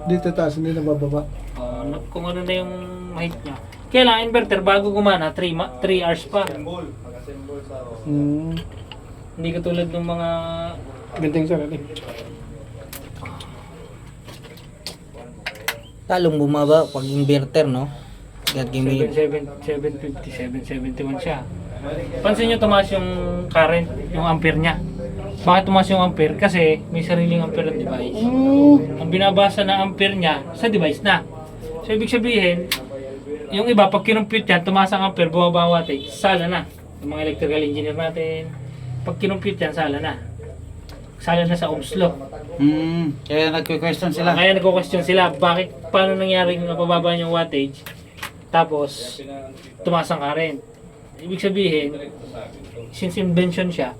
Dito taas, hindi nabababa. Kung ano na yung height niya. Kailangan inverter bago gumana, 3 hours pa. Hindi katulad ng mga Ganting sa rin. Talong bumaba pag inverter, no? Kaya 750, 771 siya. Pansin nyo tumaas yung current, yung ampere niya. Bakit tumaas yung ampere? Kasi may sariling ampere ang device. Ang binabasa na ampere niya sa device na. So ibig sabihin, yung iba pag kinumpute yan, tumaas ang ampere, bumaba ang wattage, sala na. Yung mga electrical engineer natin, pag kinumpute yan, sala na. Sala na sa Ohm's law. Kaya nagko-question sila. Kaya nagko-question sila, paano nangyaring napababa yung wattage, tapos tumaas ang current. Ibig sabihin, since invention siya,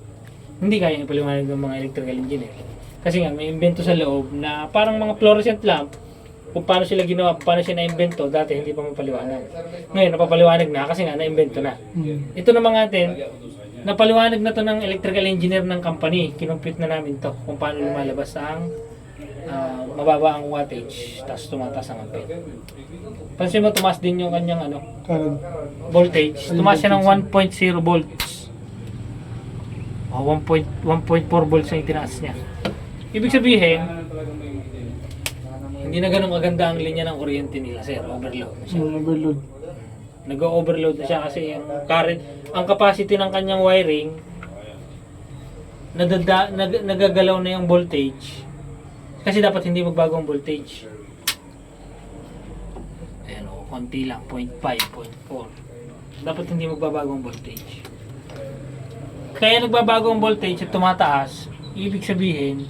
hindi kaya ipaliwanag ng mga electrical engineer. Kasi nga, may invento sa loob na parang mga fluorescent lamp, kung paano sila ginawa, paano siya na-invento, dati hindi pa mapaliwanag. Ngayon, napapaliwanag na kasi nga, na-invento na. Ito naman natin, napaliwanag na to ng electrical engineer ng company. Kinumpute na namin to kung paano lumalabas ang mababa ang wattage, tapos tumataas ang ampere. Pansin mo, tumaas din yung kanyang Current. voltage. Tumaas siya ng 1.0 volts. 1.4 volts ang itinaas niya. Ibig sabihin, hindi na ganun kaganda ang linya ng kuryente nila, sir. Overload na siya. Overload. Nag-overload na siya kasi yung current, ang capacity ng kanyang wiring, nagagalaw na yung voltage. Kasi dapat hindi magbago ang voltage. Ayan o, konti lang, 0.5, 0.4. Dapat hindi magbabago ang voltage. Kaya nagbabago ang voltage at tumataas, ibig sabihin,